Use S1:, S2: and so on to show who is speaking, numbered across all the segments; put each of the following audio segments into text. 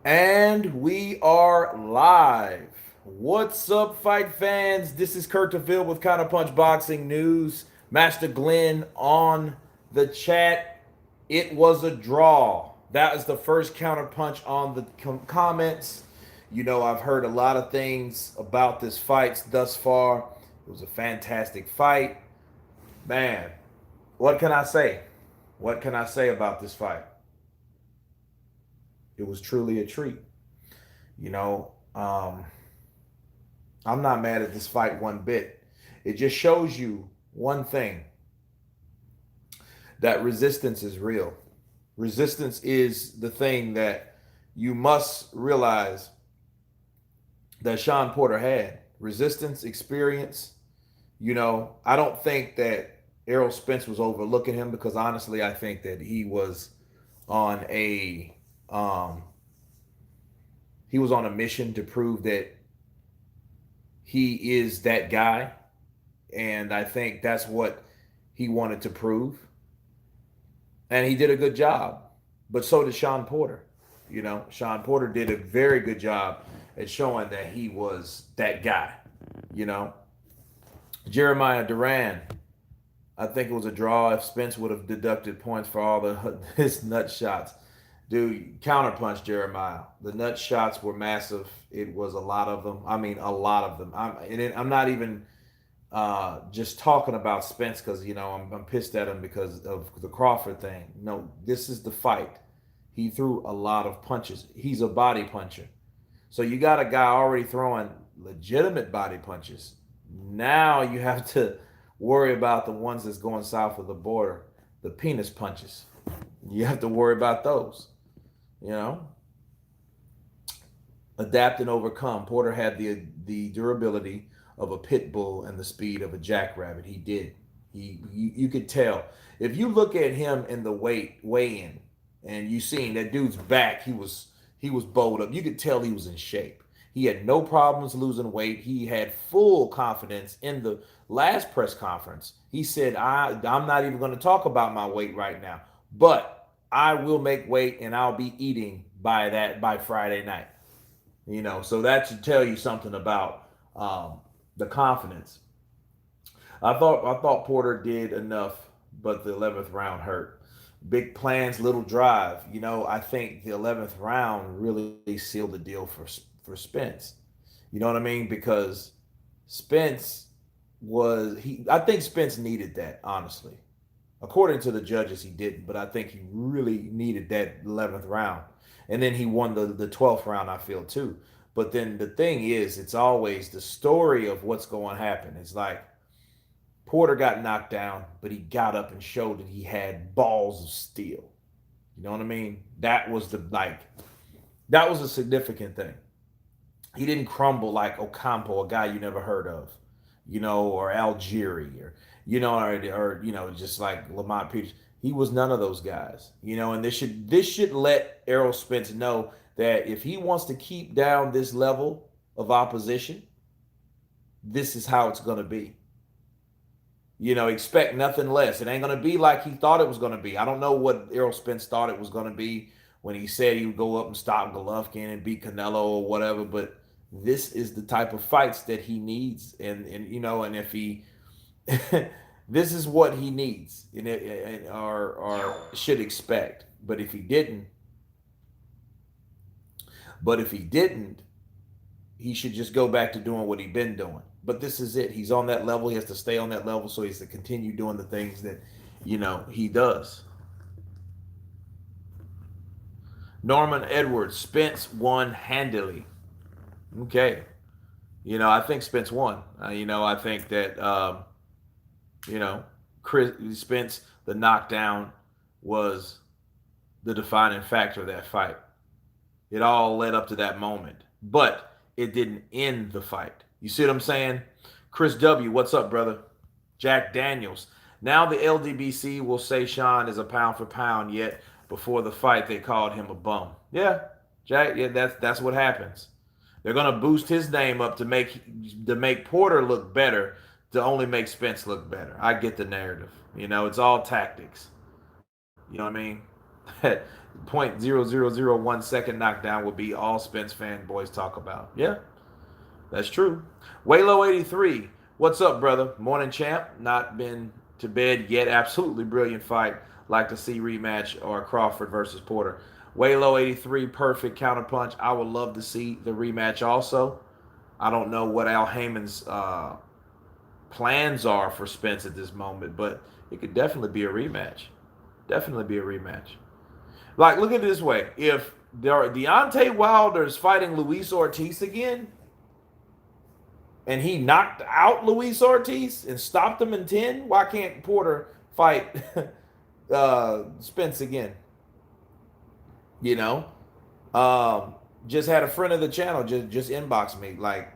S1: And we are live. What's up, fight fans? This is Kurt DeVille with Counterpunch Boxing News. Master Glenn on the chat. It was a draw. That is the first counterpunch on the comments. You know, I've heard a lot of things about this fight thus far. It was a fantastic fight. Man, what can I say? What can I say about this fight? It was truly a treat. You know, I'm not mad at this fight one bit. It just shows you one thing, that resistance is real. Resistance is the thing that you must realize that Shawn Porter had. Resistance, experience. You know, I don't think that Errol Spence was overlooking him because honestly, I think that on a um, he was on a mission to prove that he is that guy, and I think that's what he wanted to prove, and he did a good job. But so did Shawn Porter. You know, Shawn Porter did a very good job at showing that he was that guy. You know, Jeremiah Duran, I think it was a draw if Spence would have deducted points for all his nut shots. Dude, counterpunch Jeremiah. The nut shots were massive. It was a lot of them. I mean, a lot of them. I'm not even just talking about Spence because I'm pissed at him because of the Crawford thing. No, this is the fight. He threw a lot of punches. He's a body puncher. So you got a guy already throwing legitimate body punches. Now you have to worry about the ones that's going south of the border, the penis punches. You have to worry about those. You know, adapt and overcome. Porter had the durability of a pit bull and the speed of a jackrabbit. He did. You could tell if you look at him in the weigh in, and you seen that dude's back. He was bowled up. You could tell he was in shape. He had no problems losing weight. He had full confidence in the last press conference. He said, I'm not even going to talk about my weight right now, but I will make weight and I'll be eating by Friday night. So that should tell you something about the confidence. I thought Porter did enough, but the 11th round hurt. Big plans, little drive. I think the 11th round really sealed the deal for Spence. You know what I mean? Because Spence was he. I think Spence needed that, honestly. According to the judges, he didn't, but I think he really needed that 11th round. And then he won the 12th round, I feel, too. But then the thing is, it's always the story of what's going to happen. It's like Porter got knocked down, but he got up and showed that he had balls of steel. You know what I mean? That was a significant thing. He didn't crumble like Ocampo, a guy you never heard of, or Algieri, or just like Lamont Peters. He was none of those guys, and this should let Errol Spence know that if he wants to keep down this level of opposition, this is how it's going to be. Expect nothing less. It ain't going to be like he thought it was going to be. I don't know what Errol Spence thought it was going to be when he said he would go up and stop Golovkin and beat Canelo or whatever, but this is the type of fights that he needs. And if he, this is what he needs or should expect. But if he didn't, he should just go back to doing what he's been doing. But this is it. He's on that level. He has to stay on that level, so he has to continue doing the things that he does. Norman Edwards, Spence won handily. Okay, I think Spence won. I think that Chris Spence, the knockdown was the defining factor of that fight. It all led up to that moment, but it didn't end the fight. You see what I'm saying? Chris W., what's up, brother? Jack Daniels. Now the LDBC will say Shawn is a pound for pound, yet before the fight they called him a bum. Yeah, Jack, yeah, that's what happens. They're gonna boost his name up to make Porter look better, to only make Spence look better. I get the narrative. It's all tactics. You know what I mean? .0001 second knockdown would be all Spence fanboys talk about. Yeah, that's true. Waylo83, what's up, brother? Morning champ. Not been to bed yet. Absolutely brilliant fight. Like to see rematch or Crawford versus Porter. Waylo83, perfect counterpunch. I would love to see the rematch also. I don't know what Al Heyman's plans are for Spence at this moment, but it could definitely be a rematch. Definitely be a rematch. Like, look at it this way. If Deontay Wilder is fighting Luis Ortiz again, and he knocked out Luis Ortiz and stopped him in 10, why can't Porter fight Spence again? You know? Just had a friend of the channel just inbox me like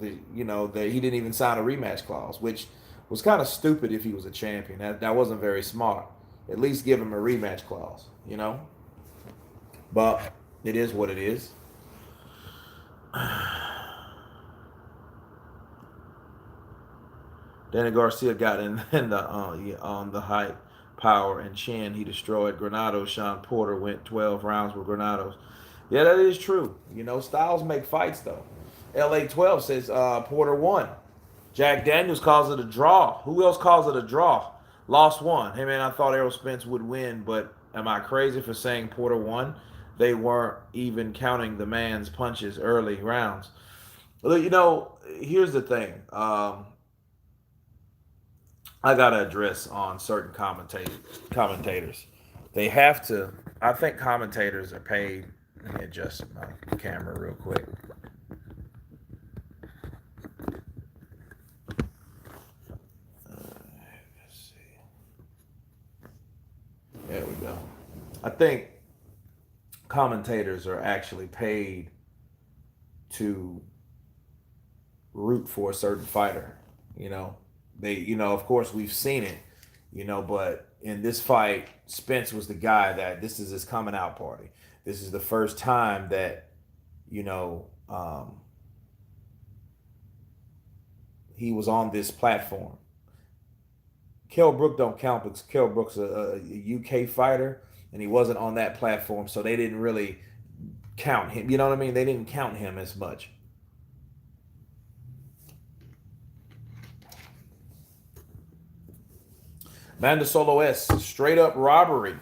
S1: that he didn't even sign a rematch clause, which was kind of stupid if he was a champion. That wasn't very smart. At least give him a rematch clause, But it is what it is. Danny Garcia got in on the height, power, and chin. He destroyed Granados. Shawn Porter went 12 rounds with Granados. Yeah, that is true. Styles make fights, though. LA 12 says Porter won. Jack Daniels calls it a draw. Who else calls it a draw? Lost one. Hey, man, I thought Errol Spence would win, but am I crazy for saying Porter won? They weren't even counting the man's punches early rounds. Here's the thing. I got to address on certain commentators. They have to. I think commentators are paid. Let me adjust my camera real quick. Let's see. There we go. I think commentators are actually paid to root for a certain fighter. Of course, we've seen it, but in this fight, Spence was the guy that this is his coming out party. This is the first time that, he was on this platform. Kell Brook don't count because Kell Brook's a UK fighter, and he wasn't on that platform, so they didn't really count him. You know what I mean? They didn't count him as much. Manda Solo S, straight up robbery.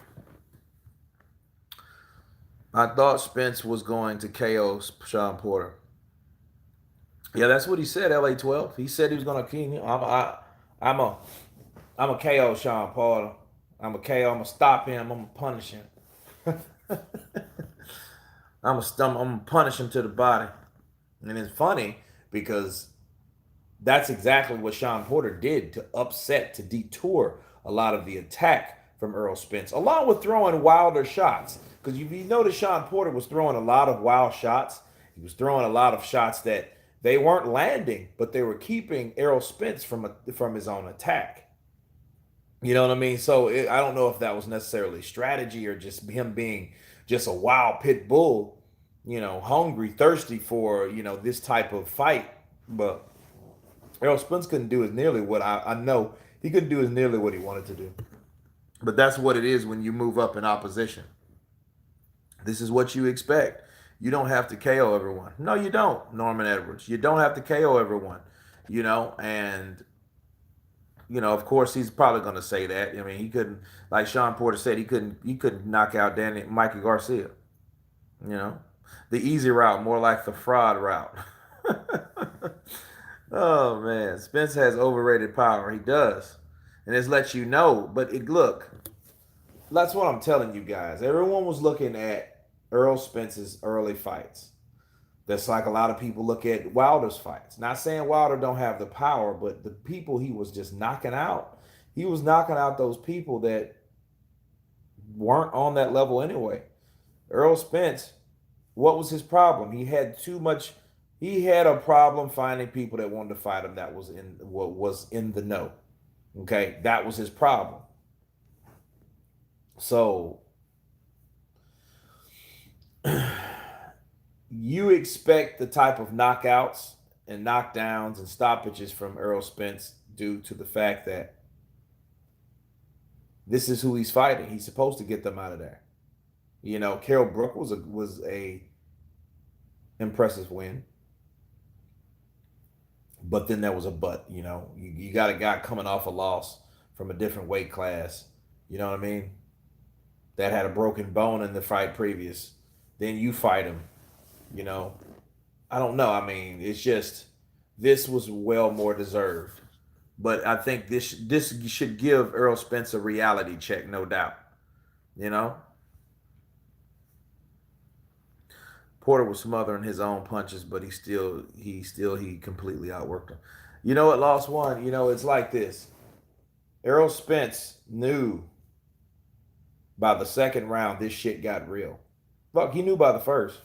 S1: I thought Spence was going to KO Shawn Porter. Yeah, that's what he said. LA 12. He said he was going to kill him. I'm a KO Shawn Porter. I'm a KO. I'm gonna stop him. I'm gonna punish him. I'm gonna punish him to the body. And it's funny because that's exactly what Shawn Porter did to detour a lot of the attack from Errol Spence, along with throwing wilder shots. Because you notice Shawn Porter was throwing a lot of wild shots. He was throwing a lot of shots that they weren't landing, but they were keeping Errol Spence from his own attack. You know what I mean? So I don't know if that was necessarily strategy or just him being just a wild pit bull, hungry, thirsty for, this type of fight. But Errol Spence couldn't do as nearly what I know he couldn't do as nearly what he wanted to do. But that's what it is when you move up in opposition. This is what you expect. You don't have to KO everyone. No, you don't, Norman Edwards. You don't have to KO everyone, and of course, he's probably going to say that. I mean, he couldn't, like Shawn Porter said, he couldn't knock out Mikey Garcia. The easy route, more like the fraud route. Oh man, Spence has overrated power. He does, and it's let you know. But look, that's what I'm telling you guys. Everyone was looking at Errol Spence's early fights. That's like a lot of people look at Wilder's fights. Not saying Wilder don't have the power, but the people he was just knocking out, he was knocking out those people that weren't on that level anyway. Errol Spence, what was his problem? He had a problem finding people that wanted to fight him that was in the know. Okay, that was his problem. So you expect the type of knockouts and knockdowns and stoppages from Errol Spence due to the fact that this is who he's fighting. He's supposed to get them out of there. Carol Brook was a impressive win, but then there was a but. You got a guy coming off a loss from a different weight class. You know what I mean? That had a broken bone in the fight previous. Then you fight him. You know, I don't know. I mean, it's just this was well more deserved. But I think this should give Errol Spence a reality check, no doubt. You know, Porter was smothering his own punches, but he completely outworked him. You know what? Lost one. It's like this. Errol Spence knew by the second round this shit got real. Fuck, he knew by the first.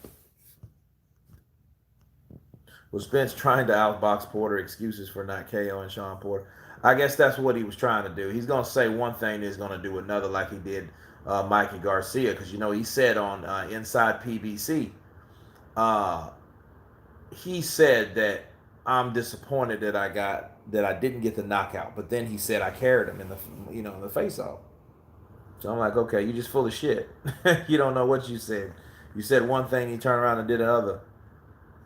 S1: Was Spence trying to outbox Porter? Excuses for not KOing Shawn Porter. I guess that's what he was trying to do. He's gonna say one thing, he's gonna do another, like he did Mikey Garcia, because he said on Inside PBC, he said that I'm disappointed that I didn't get the knockout, but then he said I carried him in the face off. So I'm like, okay, you just full of shit. You don't know what you said. You said one thing, you turned around and did another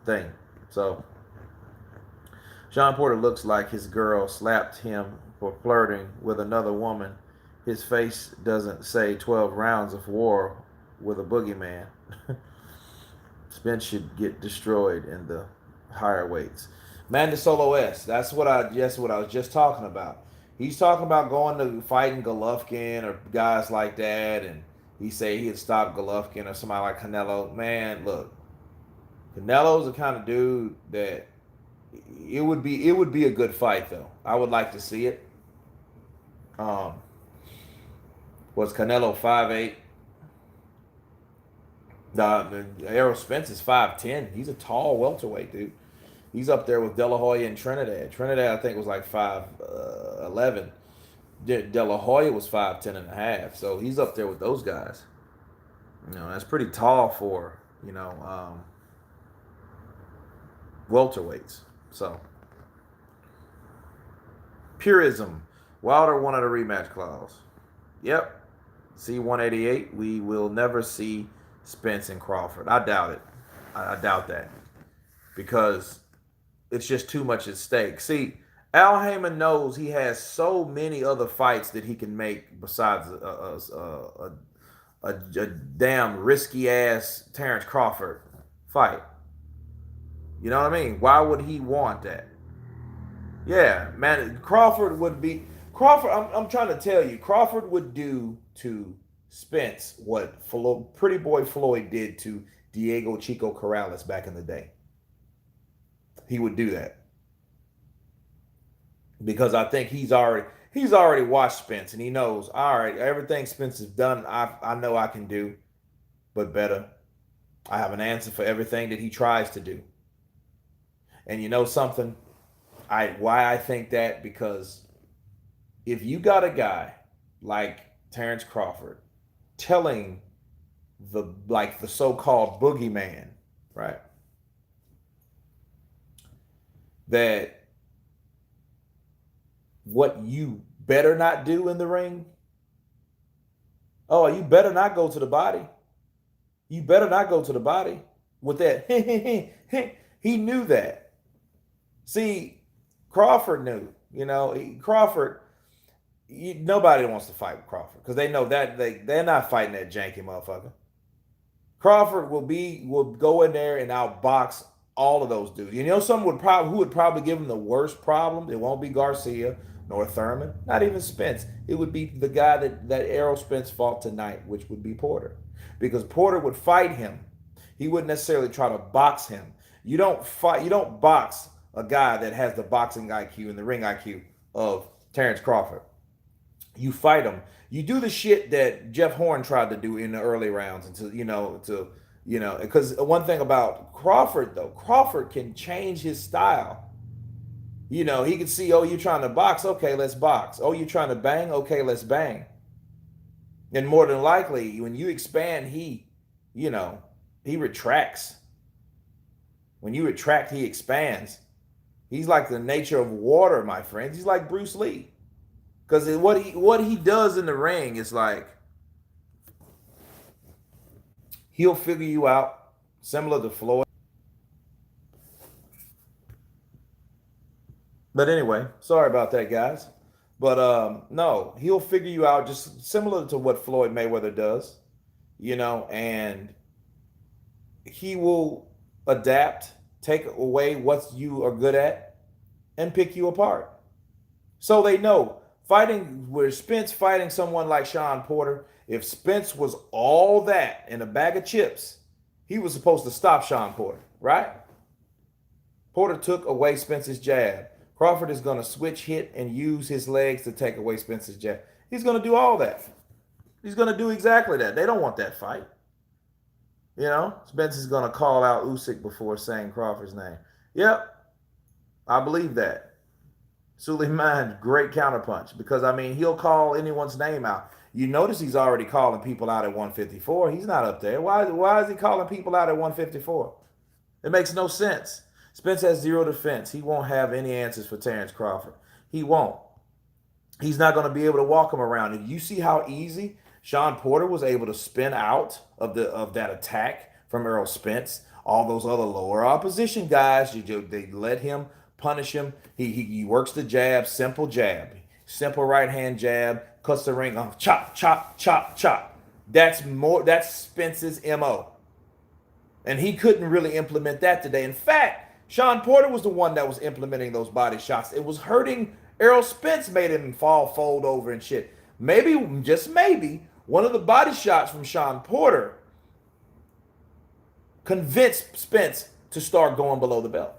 S1: thing. So Shawn Porter looks like his girl slapped him for flirting with another woman. His face doesn't say 12 rounds of war with a boogeyman. Spence should get destroyed in the higher weights. Mandy Solo S. That's what I was just talking about. He's talking about going to fighting Golovkin or guys like that, and he say he'd stop Golovkin or somebody like Canelo. Man, look, Canelo's the kind of dude that it would be a good fight though. I would like to see it. Was Canelo 5'8"? Errol Spence is 5'10". He's a tall welterweight dude. He's up there with De La Hoya and Trinidad. Trinidad, I think, was like 5'11". De La Hoya was 5'10" and a half. So he's up there with those guys. That's pretty tall for, welterweights. So, purism. Wilder wanted a rematch clause. Yep. C-188. We will never see Spence and Crawford. I doubt it. I doubt that. Because it's just too much at stake. See, Al Heyman knows he has so many other fights that he can make besides a damn risky ass Terrence Crawford fight. You know what I mean? Why would he want that? Yeah, man, Crawford would be Crawford. I'm trying to tell you, Crawford would do to Spence what Pretty Boy Floyd did to Diego Chico Corrales back in the day. He would do that because I think he's already watched Spence and he knows, all right, everything Spence has done, I know I can do, but better. I have an answer for everything that he tries to do. And you know something? Why I think that, because if you got a guy like Terrence Crawford telling the so-called boogeyman, right, that what you better not do in the ring, you better not go to the body. You better not go to the body with that. He knew that. See, Crawford knew. Crawford. Nobody wants to fight with Crawford because they know that they're not fighting that janky motherfucker. Crawford will go in there and outbox all of those dudes. Someone who would probably give him the worst problem. It won't be Garcia nor Thurman, not even Spence. It would be the guy that Errol Spence fought tonight, which would be Porter, because Porter would fight him. He wouldn't necessarily try to box him. You don't box a guy that has the boxing IQ and the ring IQ of Terrence Crawford. You fight him. You do the shit that Jeff Horn tried to do in the early rounds because one thing about Crawford, though, Crawford can change his style. He can see, you're trying to box, okay, let's box. Oh, you're trying to bang, okay, let's bang. And more than likely, when you expand, he retracts. When you retract, he expands. He's like the nature of water, my friends. He's like Bruce Lee. Because what he does in the ring is like, He'll figure you out, similar to Floyd. But anyway, sorry about that, guys. But no, he'll figure you out just similar to what Floyd Mayweather does, and he will adapt, take away what you are good at, and pick you apart. So they know fighting where Spence fighting someone like Shawn Porter, if Spence was all that in a bag of chips, he was supposed to stop Shawn Porter, right? Porter took away Spence's jab. Crawford is going to switch hit and use his legs to take away Spence's jab. He's going to do all that. He's going to do exactly that. They don't want that fight. Spence is going to call out Usyk before saying Crawford's name. Yep, I believe that. Suleiman, great counterpunch because, he'll call anyone's name out. You notice he's already calling people out at 154. He's not up there. Why is he calling people out at 154? It makes no sense. Spence has zero defense. He won't have any answers for Terrence Crawford. He won't. He's not going to be able to walk him around. And you see how easy Shawn Porter was able to spin out of that attack from Errol Spence. All those other lower opposition guys, they let him punish him. He works the jab, simple right hand jab, cuts the ring off, chop, chop, chop, chop. That's Spence's MO. And he couldn't really implement that today. In fact, Shawn Porter was the one that was implementing those body shots. It was hurting Errol Spence, made him fold over and shit. Maybe, just maybe, one of the body shots from Shawn Porter convinced Spence to start going below the belt.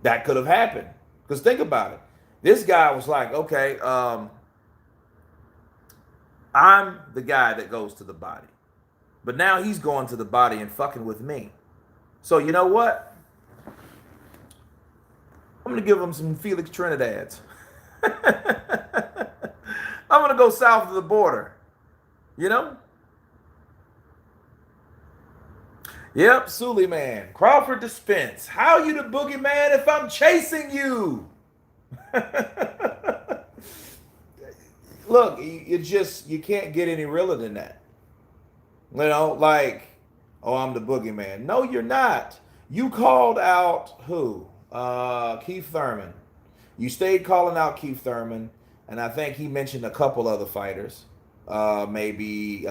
S1: That could have happened. Because think about it. This guy was like, okay, I'm the guy that goes to the body. But now he's going to the body and fucking with me. So you know what? I'm going to give him some Felix Trinidad's. I'm going to go south of the border. Yep, Suleiman. Crawford to Spence. How you the boogeyman if I'm chasing you? Look, you can't get any realer than that. Oh, I'm the boogeyman. No, you're not. You called out who? Keith Thurman. You stayed calling out Keith Thurman, and I think he mentioned a couple other fighters. I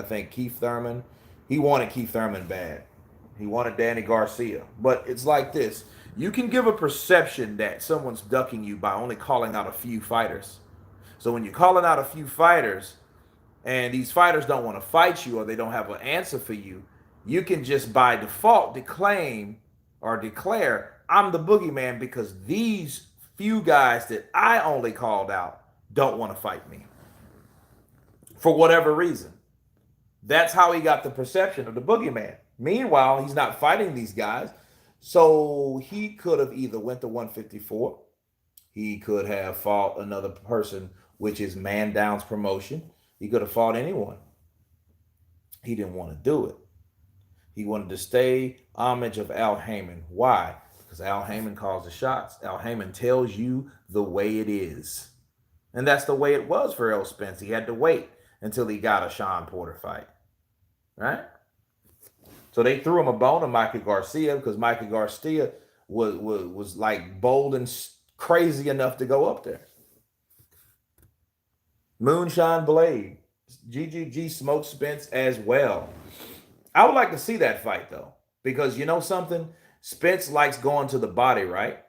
S1: think Keith Thurman. He wanted Keith Thurman bad. He wanted Danny Garcia. But it's like this. You can give a perception that someone's ducking you by only calling out a few fighters. So when you're calling out a few fighters, and these fighters don't want to fight you or they don't have an answer for you, you can just by default declare, I'm the boogeyman because these few guys that I only called out don't want to fight me. For whatever reason. That's how he got the perception of the boogeyman. Meanwhile, he's not fighting these guys. So he could have either went to 154. He could have fought another person, which is Man Down's promotion. He could have fought anyone. He didn't want to do it. He wanted to stay homage of Al Heyman. Why? Because Al Heyman calls the shots. Al Heyman tells you the way it is. And that's the way it was for Errol Spence. He had to wait until he got a Shawn Porter fight. Right? So they threw him a bone to Michael Garcia because Michael Garcia was like bold and crazy enough to go up there. Moonshine Blade. GGG smoked Spence as well. I would like to see that fight, though, because you know something? Spence likes going to the body, right?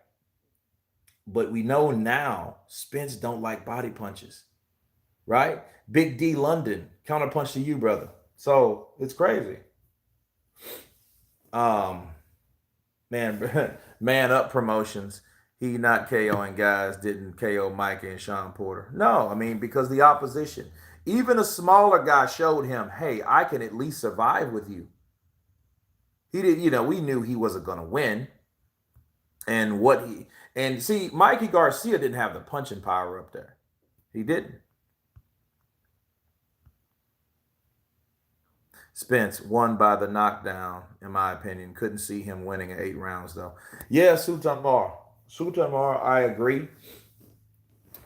S1: But we know now Spence don't like body punches, right? Big D London, counterpunch to you, brother. So it's crazy. Man up promotions. He not KOing guys, didn't KO Mike and Shawn Porter. No, because the opposition. Even a smaller guy showed him, hey, I can at least survive with you. He did, we knew he wasn't going to win. And see, Mikey Garcia didn't have the punching power up there. He didn't. Spence won by the knockdown, in my opinion. Couldn't see him winning 8 rounds, though. Yeah, Sultan Mar, I agree.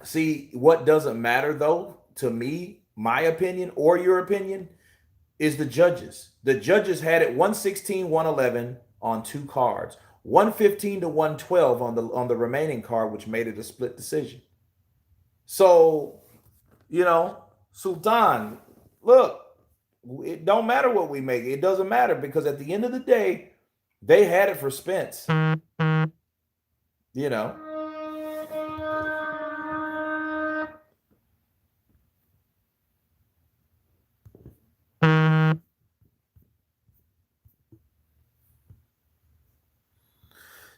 S1: See, what doesn't matter, though, to me, my opinion or your opinion, is the judges. The judges had it 116, 111 on two cards, 115 to 112 on the remaining card, which made it a split decision. So, Sultan, look, it don't matter what we make. It doesn't matter because at the end of the day, they had it for Spence. You know.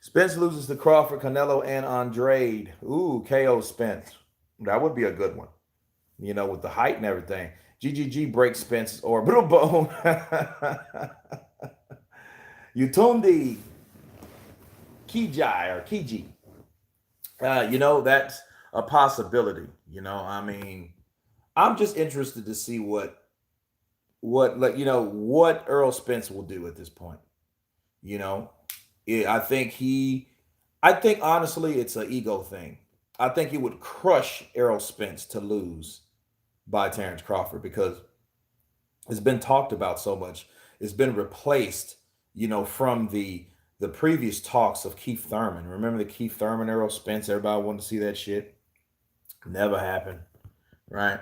S1: Spence loses to Crawford, Canelo, and Andrade. Ooh, KO Spence. That would be a good one. With the height and everything. GGG breaks Spence's orbital bone. Utundi Kijai or Kiji. That's a possibility. I'm just interested to see what Errol Spence will do at this point. You know, I think honestly, it's an ego thing. I think it would crush Errol Spence to lose by Terrence Crawford because it's been talked about so much. It's been replaced, from the previous talks of Keith Thurman. Remember the Keith Thurman, Errol Spence? Everybody wanted to see that shit. Never happened, right?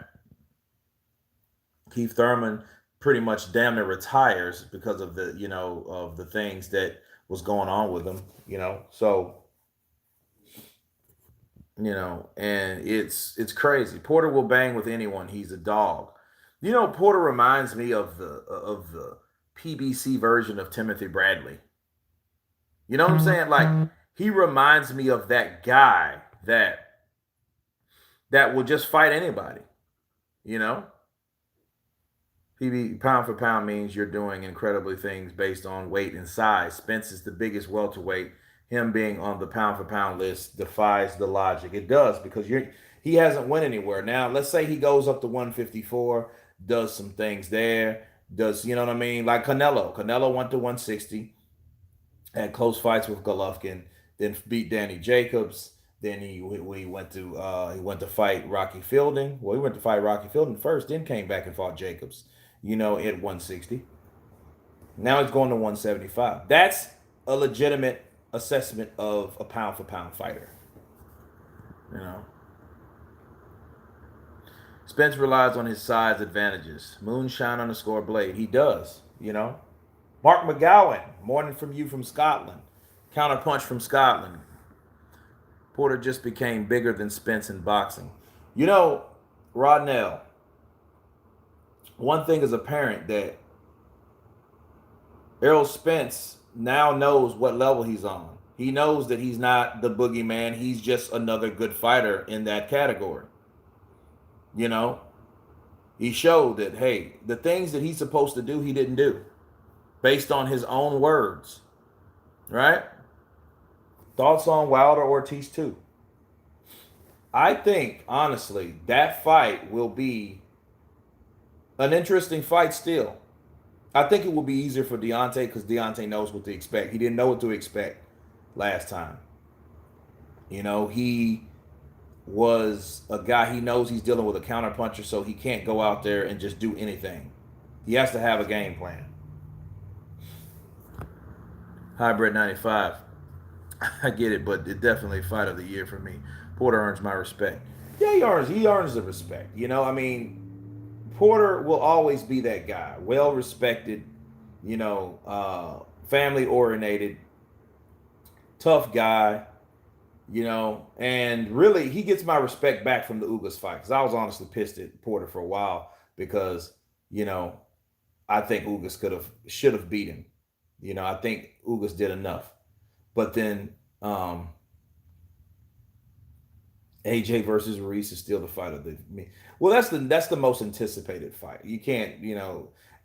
S1: Keith Thurman pretty much damn near retires because of the things that was going on with him. So and it's crazy. Porter will bang with anyone. He's a dog. Porter reminds me of the PBC version of Timothy Bradley. You know what I'm saying? Like he reminds me of that guy that will just fight anybody. You know, PB pound for pound means you're doing incredibly things based on weight and size. Spence is the biggest welterweight. Him being on the pound for pound list defies the logic. It does because he hasn't went anywhere. Now, let's say he goes up to 154, does some things there, does you know what I mean? Like Canelo. Canelo went to 160, had close fights with Golovkin, then beat Danny Jacobs. Then he went to fight Rocky Fielding. Well, he went to fight Rocky Fielding first, then came back and fought Jacobs. At 160. Now he's going to 175. That's a legitimate assessment of a pound for pound fighter. You know. Spence relies on his size advantages. Moonshine on the score blade. He does, Mark McGowan, morning from you from Scotland. Counterpunch from Scotland. Porter just became bigger than Spence in boxing. Rodnell, one thing is apparent that Errol Spence now knows what level he's on. He knows that he's not the boogeyman. He's just another good fighter in that category. He showed that, hey, the things that he's supposed to do, he didn't do based on his own words. Right? Thoughts on Wilder Ortiz too? I think, honestly, that fight will be an interesting fight still. I think it will be easier for Deontay because Deontay knows what to expect. He didn't know what to expect last time. He was a guy, he knows he's dealing with a counterpuncher, so he can't go out there and just do anything. He has to have a game plan. Hybrid 95. I get it, but it definitely fight of the year for me. Porter earns my respect. Yeah, he earns the respect. Porter will always be that guy. Well respected, family oriented, tough guy, and really he gets my respect back from the Ugas fight because I was honestly pissed at Porter for a while because, I think Ugas should have beat him. I think Ugas did enough. But then AJ versus Ruiz is still the fight of the me. Well, that's the most anticipated fight. You can't,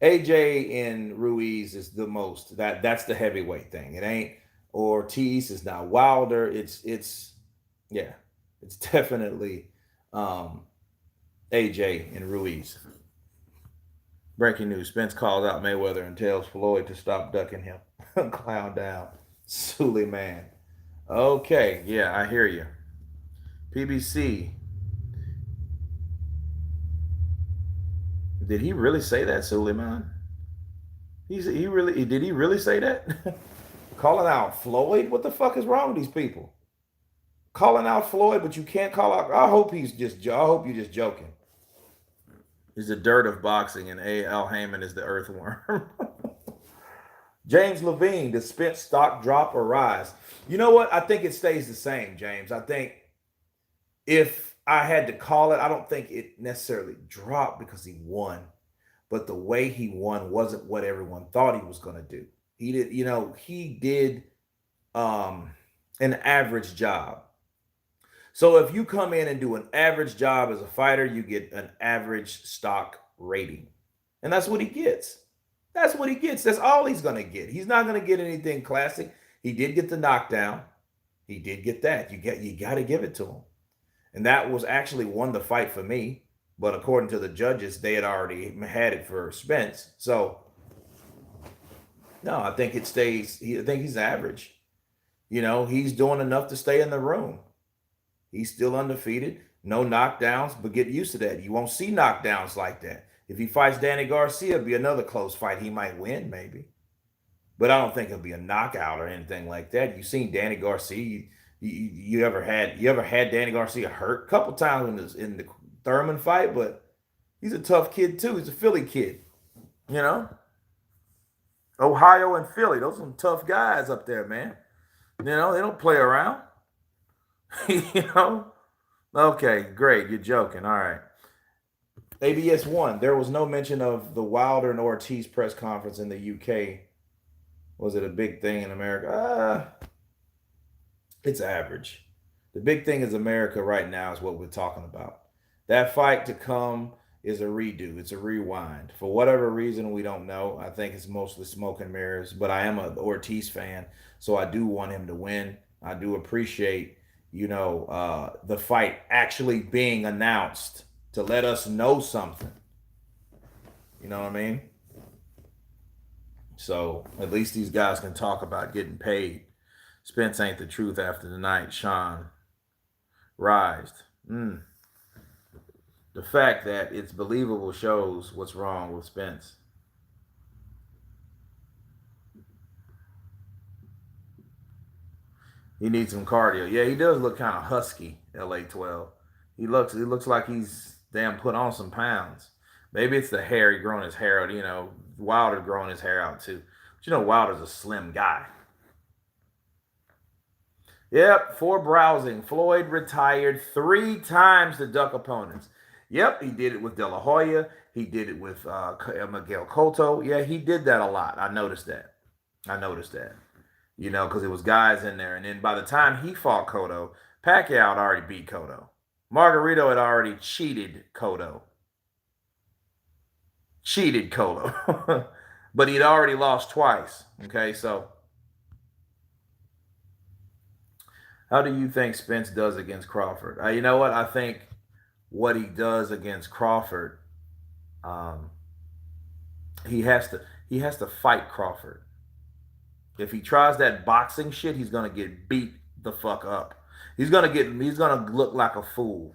S1: AJ and Ruiz is the most that's the heavyweight thing. It ain't Ortiz, it's not Wilder. It's definitely AJ and Ruiz. Breaking news: Spence called out Mayweather and tells Floyd to stop ducking him. Clown down. Suleiman. Okay, yeah, I hear you. PBC. Did he really say that, Suleiman? Did he really say that? Calling out Floyd? What the fuck is wrong with these people? Calling out Floyd, but you can't call out. I hope you're just joking. He's the dirt of boxing, and A.L. Heyman is the earthworm. James Levine, does Spence stock drop or rise? You know what? I think it stays the same, James. I think if I had to call it, I don't think it necessarily dropped because he won, but the way he won wasn't what everyone thought he was going to do. He did an average job. So if you come in and do an average job as a fighter, you get an average stock rating. And that's what he gets. That's what he gets. That's all he's going to get. He's not going to get anything classic. He did get the knockdown. He did get that. You got to give it to him. And that was actually won the fight for me. But according to the judges, they had already had it for Spence. So, no, I think it stays. I think he's average. He's doing enough to stay in the room. He's still undefeated. No knockdowns, but get used to that. You won't see knockdowns like that. If he fights Danny Garcia, it'll be another close fight. He might win, maybe. But I don't think it'll be a knockout or anything like that. You've seen Danny Garcia. You ever had Danny Garcia hurt? A couple times in the Thurman fight, but he's a tough kid too. He's a Philly kid. Ohio and Philly, those are some tough guys up there, man. They don't play around. Okay, great. You're joking. All right. ABS 1, there was no mention of the Wilder and Ortiz press conference in the UK. Was it a big thing in America? It's average. The big thing is America right now is what we're talking about. That fight to come is a redo. It's a rewind. For whatever reason, we don't know. I think it's mostly smoke and mirrors, but I am an Ortiz fan, so I do want him to win. I do appreciate, the fight actually being announced to let us know something. You know what I mean? So at least these guys can talk about getting paid. Spence ain't the truth after the night. Shawn rised. The fact that it's believable shows what's wrong with Spence. He needs some cardio. Yeah, he does look kind of husky, LA12. He looks like he's damn put on some pounds. Maybe it's the hair. He growing his hair out. Wilder growing his hair out too. But Wilder's a slim guy. Yep, for browsing. Floyd retired 3 times to duck opponents. Yep, he did it with De La Hoya. He did it with Miguel Cotto. Yeah, he did that a lot. I noticed that. Because it was guys in there. And then by the time he fought Cotto, Pacquiao had already beat Cotto. Margarito had already cheated Cotto. But he'd already lost twice. Okay, so how do you think Spence does against Crawford? You know what? I think what he does against Crawford, he has to fight Crawford. If he tries that boxing shit, he's gonna get beat the fuck up. He's gonna look like a fool.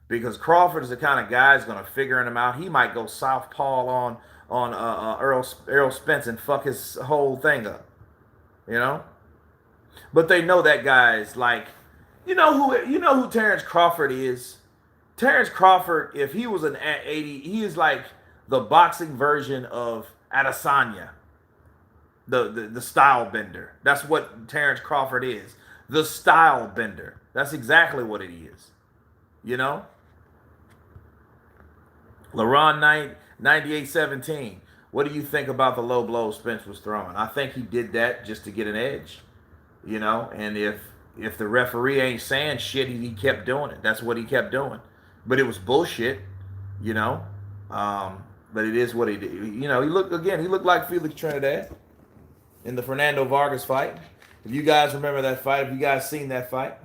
S1: Because Crawford is the kind of guy who's gonna figure him out. He might go southpaw on Errol Spence and fuck his whole thing up. But they know that guy is like, you know who Terrence Crawford is? Terrence Crawford, if he was an 80, he is like the boxing version of Adesanya. The style bender. That's what Terrence Crawford is. The style bender. That's exactly what it is. LaRon 98-17. What do you think about the low blow Spence was throwing? I think he did that just to get an edge. And if the referee ain't saying shit, he kept doing it. That's what he kept doing. But it was bullshit, but it is what he did. He looked like Felix Trinidad in the Fernando Vargas fight. If you guys remember that fight, have you guys seen that fight?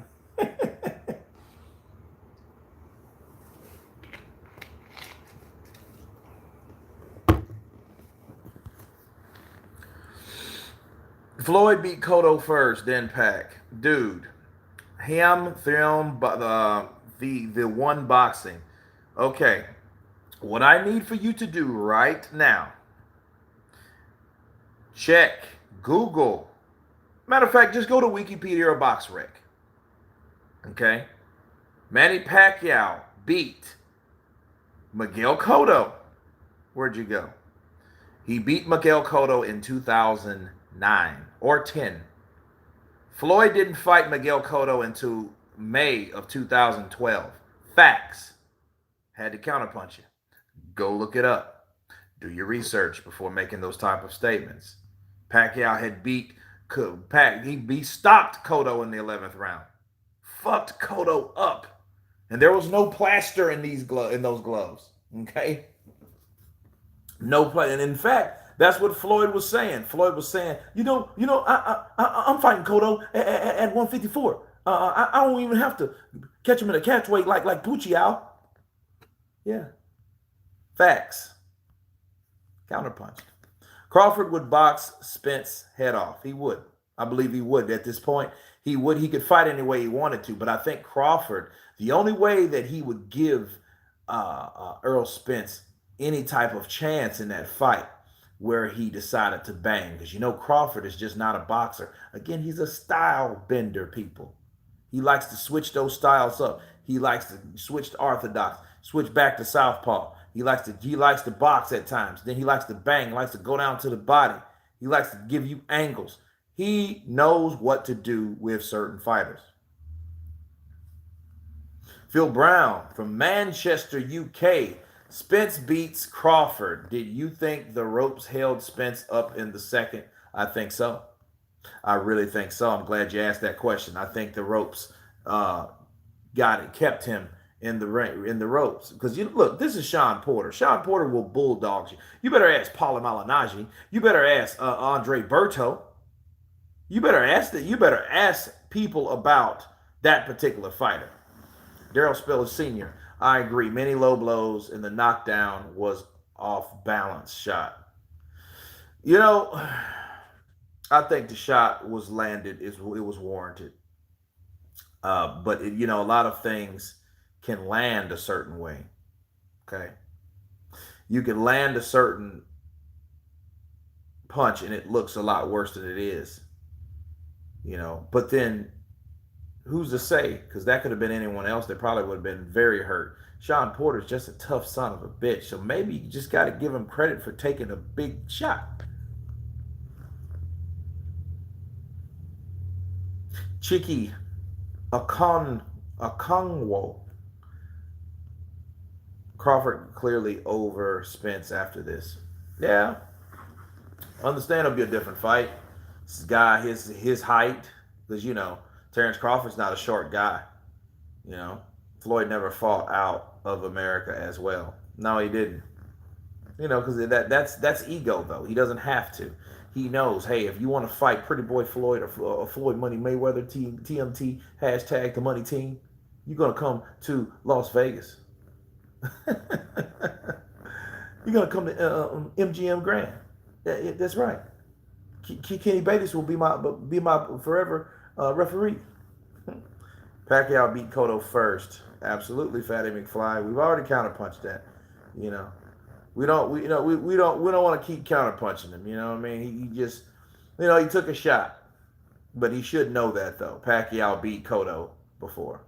S1: Floyd beat Cotto first, then Pac. Dude, him, film, the one boxing. Okay, what I need for you to do right now Check. Google. Matter of fact, just go to Wikipedia or BoxRec. Okay. Manny Pacquiao beat Miguel Cotto. Where'd you go? He beat Miguel Cotto in 2009 or 10. Floyd didn't fight Miguel Cotto until May of 2012. Facts. Had to counterpunch it. Go look it up. Do your research before making those type of statements. Pacquiao had stopped Cotto in the 11th round. Fucked Cotto up. And there was no plaster in those gloves. Okay? No play. And in fact, that's what Floyd was saying. Floyd was saying, I'm fighting Cotto at 154. I don't even have to catch him in a catch weight like Pucciao. Yeah. Facts. Counterpunch. Crawford would box Spence head off. He would. I believe he would. At this point, he would. He could fight any way he wanted to. But I think Crawford, the only way that he would give Errol Spence any type of chance in that fight where he decided to bang. Because Crawford is just not a boxer. Again, he's a style bender, people. He likes to switch those styles up. He likes to switch to orthodox, switch back to southpaw. He likes to box at times. Then he likes to bang. He likes to go down to the body. He likes to give you angles. He knows what to do with certain fighters. Phil Brown from Manchester, UK. Spence beats Crawford. Did you think the ropes held Spence up in the second? I think so. I really think so. I'm glad you asked that question. I think the ropes kept him in the ropes. Because look, this is Shawn Porter. Shawn Porter will bulldog you. You better ask Paulie Malignaggi. You better ask Andre Berto. You better ask people about that particular fighter. Errol Spence Sr. I agree. Many low blows, and the knockdown was off balance shot. I think the shot was landed. It was warranted. But a lot of things can land a certain way. Okay, you can land a certain punch, and it looks a lot worse than it is. But then who's to say? Because that could have been anyone else that probably would have been very hurt. Shawn Porter's just a tough son of a bitch, so maybe you just got to give him credit for taking a big shot. Chiki Okongwo. Crawford clearly over Spence after this. Yeah. Understand it'll be a different fight. This guy, his height, because Terrence Crawford's not a short guy. Floyd never fought out of America as well. No, he didn't. Because that's ego though. He doesn't have to. He knows, hey, if you want to fight Pretty Boy Floyd or Floyd Money Mayweather TMT # the Money Team, you're gonna come to Las Vegas. You're gonna come to MGM Grand. That's right. Kenny Bates will be my forever referee. Pacquiao beat Cotto first. Absolutely, Fatty McFly. We've already counterpunched that. We don't want to keep counterpunching him. You know what I mean? He just, he took a shot, but he should know that though. Pacquiao beat Cotto before.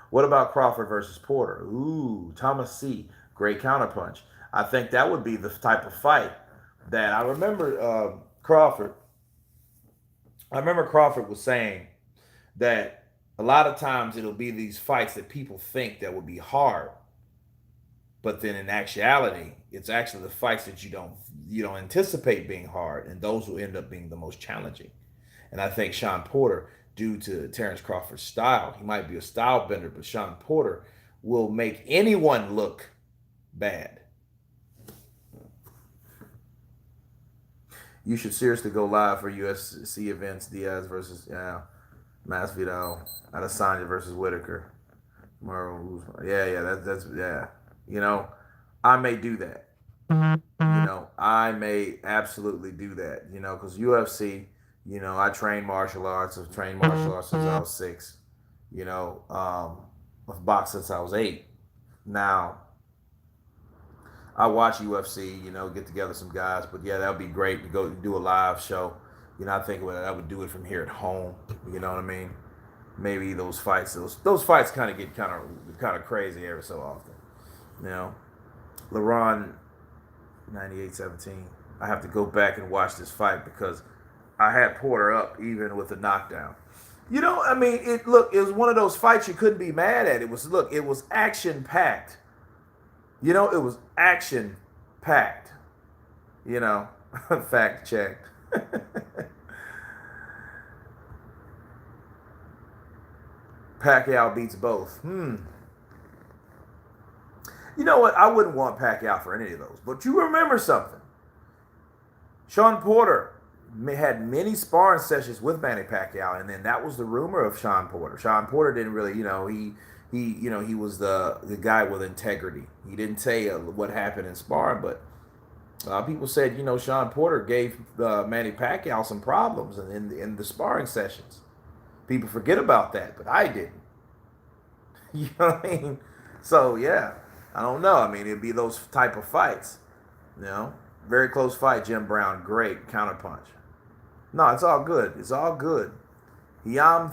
S1: What about Crawford versus Porter? Ooh, Thomas C. Great counterpunch. I think that would be the type of fight that I remember. Crawford was saying that a lot of times it'll be these fights that people think that would be hard. But then in actuality, it's actually the fights that you don't anticipate being hard, and those will end up being the most challenging. And I think Shawn Porter, due to Terrence Crawford's style, he might be a style bender, but Shawn Porter will make anyone look bad. You should seriously go live for UFC events. Diaz versus Masvidal, Adesanya versus Whitaker. Yeah. I may do that. I may absolutely do that. Because UFC, I train martial arts. I've trained martial arts since I was 6. I've boxed since I was 8. Now, I watch UFC, get together some guys. But yeah, that would be great to go do a live show. I think I would do it from here at home. You know what I mean? Maybe those fights kind of get kind of crazy every so often. You know, LeBron 98-17. I have to go back and watch this fight because I had Porter up even with the knockdown. I mean, it was one of those fights you couldn't be mad at. It was action packed. It was action packed. Fact checked. Pacquiao beats both. You know what? I wouldn't want Pacquiao for any of those. But you remember something. Shawn Porter had many sparring sessions with Manny Pacquiao, and then that was the rumor of Shawn Porter. Shawn Porter didn't really, he was the guy with integrity. He didn't say what happened in sparring, but people said, Shawn Porter gave Manny Pacquiao some problems in the sparring sessions. People forget about that, but I didn't. You know what I mean? So yeah, I don't know. I mean, it'd be those type of fights. Very close fight. Jim Brown, great counterpunch. No, it's all good. It's all good. I'm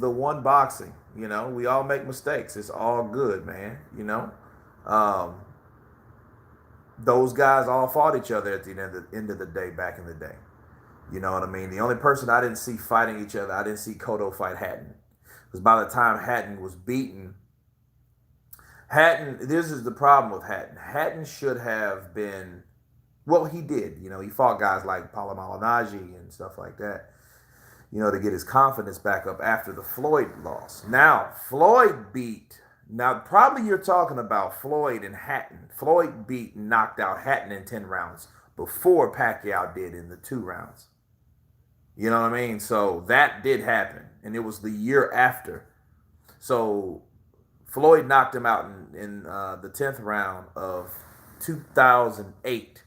S1: the one boxing. We all make mistakes. It's all good, man. Those guys all fought each other at the end of the day back in the day. You know what I mean? The only person I didn't see fighting each other, I didn't see Cotto fight Hatton. Because by the time Hatton was beaten, this is the problem with Hatton. Hatton should have been, well, he did. He fought guys like Paulo Malignaggi and stuff like that, to get his confidence back up after the Floyd loss. Now, probably you're talking about Floyd and Hatton. Floyd beat and knocked out Hatton in 10 rounds before Pacquiao did in the 2 rounds. You know what I mean? So that did happen, and it was the year after. So Floyd knocked him out in the 10th round of 2008.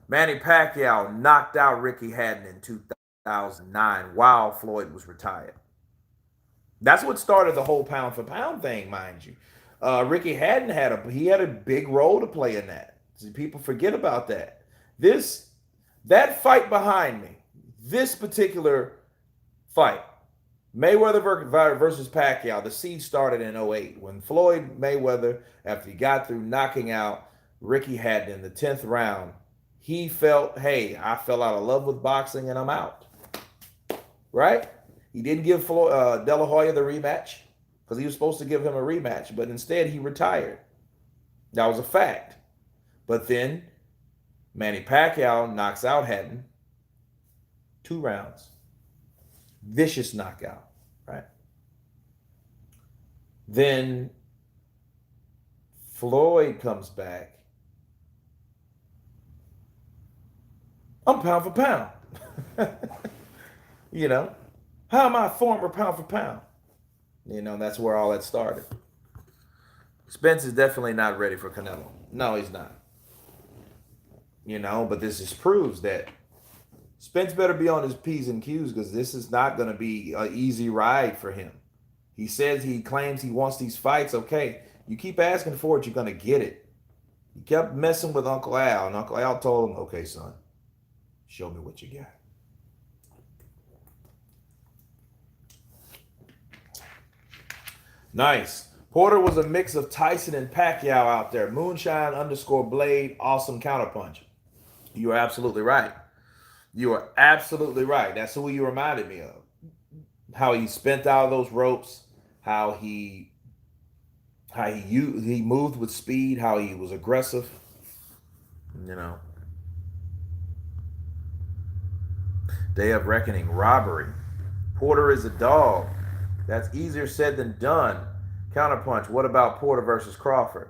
S1: Manny Pacquiao knocked out Ricky Hatton in 2009 while Floyd was retired. That's what started the whole pound for pound thing, mind you. Ricky Hatton had a big role to play in that. People forget about that. That fight behind me, this particular fight, Mayweather versus Pacquiao, the seed started in 2008 when Floyd Mayweather, after he got through knocking out Ricky Hatton in the 10th round, he felt, hey, I fell out of love with boxing and I'm out. Right? He didn't give De La Hoya the rematch because he was supposed to give him a rematch, but instead he retired. That was a fact. But then Manny Pacquiao knocks out Hatton, 2 rounds. Vicious knockout, right? Then Floyd comes back. I'm pound for pound. How am I former pound for pound? That's where all that started. Spence is definitely not ready for Canelo. No, he's not. But this just proves that Spence better be on his P's and Q's because this is not going to be an easy ride for him. He claims he wants these fights. Okay, you keep asking for it, you're going to get it. He kept messing with Uncle Al, and Uncle Al told him, okay, son, show me what you got. Nice. Porter was a mix of Tyson and Pacquiao out there. Moonshine_Blade, awesome counterpunch. You are absolutely right. You are absolutely right. That's who you reminded me of. How he spent out of those ropes, how he moved with speed, how he was aggressive. Day of Reckoning, robbery. Porter is a dog. That's easier said than done. Counterpunch. What about Porter versus Crawford?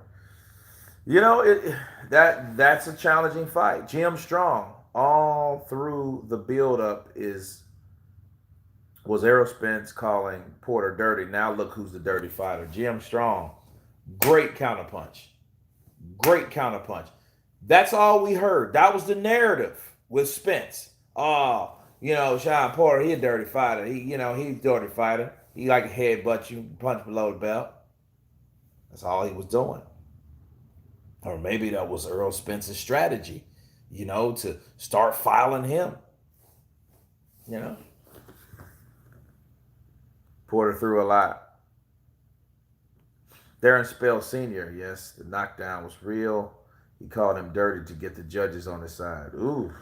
S1: That's a challenging fight. Jim Strong, all through the build-up was Errol Spence calling Porter dirty. Now look who's the dirty fighter. Jim Strong. Great counterpunch. Great counterpunch. That's all we heard. That was the narrative with Spence. Oh, Shawn Porter, he a dirty fighter. He's a dirty fighter. He like to headbutt you, punch below the belt. That's all he was doing. Or maybe that was Errol Spence's strategy, to start filing him. You know, Porter threw a lot. Darren Spell Sr., yes, the knockdown was real. He called him dirty to get the judges on his side. Ooh,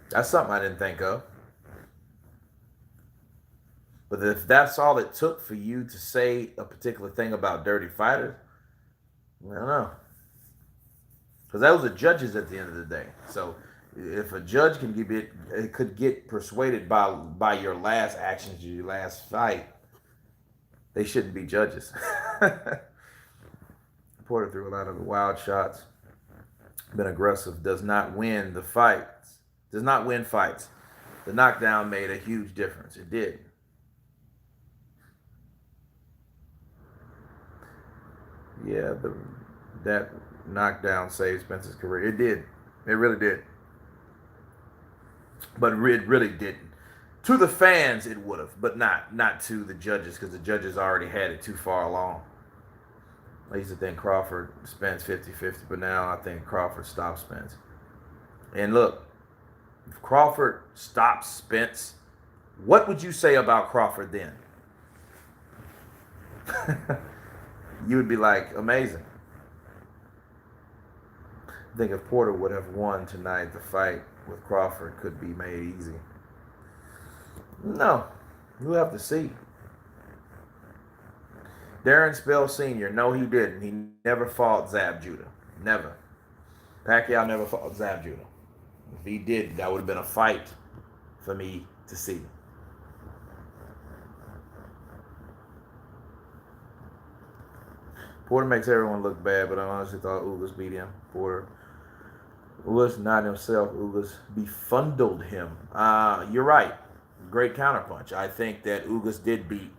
S1: that's something I didn't think of. But if that's all it took for you to say a particular thing about dirty fighters, I don't know. Because those are judges at the end of the day. So if a judge could get persuaded by your last actions, your last fight, they shouldn't be judges. Porter threw a lot of wild shots. Been aggressive. Does not win the fights. Does not win fights. The knockdown made a huge difference. It did. Yeah, that knockdown saved Spence's career. It did. It really did. But it really didn't. To the fans, it would have, but not to the judges, because the judges already had it too far along. I used to think Crawford Spence 50-50, but now I think Crawford stops Spence. And look, if Crawford stops Spence, what would you say about Crawford then? You would be like, amazing. I think if Porter would have won tonight, the fight with Crawford could be made easy. No, we'll have to see. Darren Spell Sr., no, he didn't. He never fought Zab Judah. Never. Pacquiao never fought Zab Judah. If he did, that would have been a fight for me to see. Porter makes everyone look bad, but I honestly thought Ugas beat him. Porter was not himself. Ugas befundled him. You're right. Great counterpunch. I think that Ugas did beat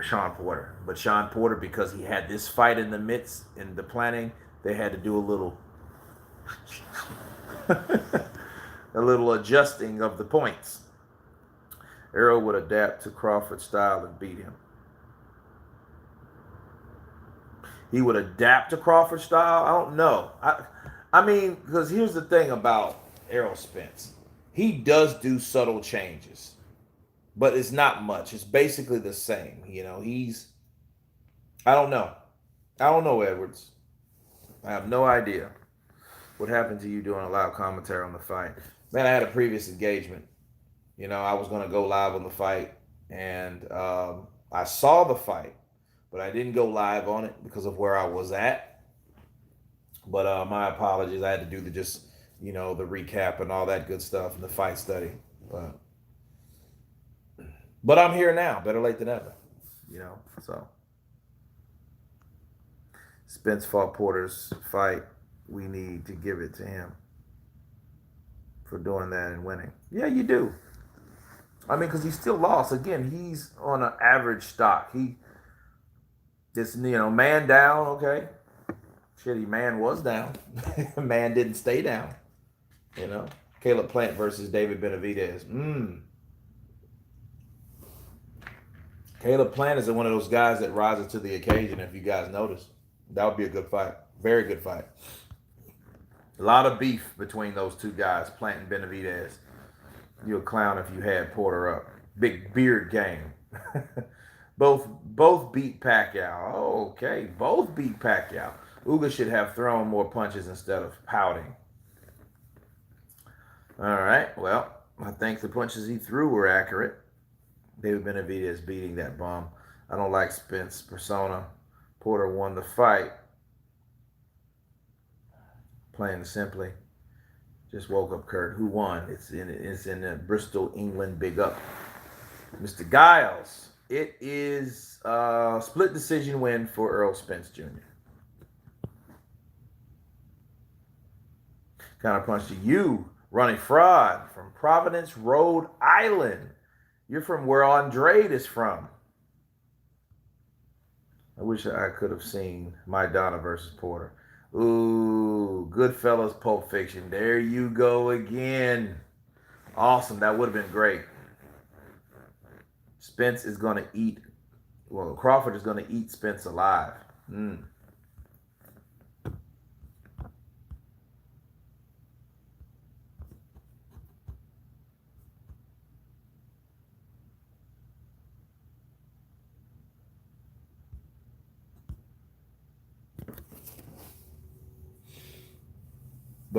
S1: Shawn Porter. But Shawn Porter, because he had this fight in the midst, in the planning, they had to do a little a little adjusting of the points. Errol would adapt to Crawford's style and beat him. He would adapt to Crawford's style? I don't know. I mean, because here's the thing about Errol Spence. He does do subtle changes, but it's not much. It's basically the same. I don't know. I don't know, Edwards. I have no idea what happened to you doing a live commentary on the fight. Man, I had a previous engagement. I was going to go live on the fight, and I saw the fight, but I didn't go live on it because of where I was at. But my apologies. I had to do the recap and all that good stuff and the fight study. But I'm here now. Better late than ever. So Spence fought Porter's fight. We need to give it to him for doing that and winning. Yeah, you do. I mean, because he still lost. Again, he's on an average stock. He just, man down, okay. Shitty man was down. Man didn't stay down. Caleb Plant versus David Benavidez. Caleb Plant is one of those guys that rises to the occasion, if you guys notice. That would be a good fight. Very good fight. A lot of beef between those two guys, Plant and Benavidez. You're a clown if you had Porter up. Big beard game. Both beat Pacquiao. Oh, okay. Both beat Pacquiao. Ugas should have thrown more punches instead of pouting. All right. Well, I think the punches he threw were accurate. David Benavidez beating that bum. I don't like Spence persona. Porter won the fight. Plain and simply. Just woke up, Kurt. Who won? It's in Bristol, England. Big up. Mr. Giles. It is a split decision win for Errol Spence Jr. Counterpunch to you, Ronnie Fraud from Providence, Rhode Island. You're from where Andrade is from. I wish I could have seen Maidana versus Porter. Ooh, Goodfellas, Pulp Fiction. There you go again. Awesome. That would have been great. Spence is going to eat. Well, Crawford is going to eat Spence alive.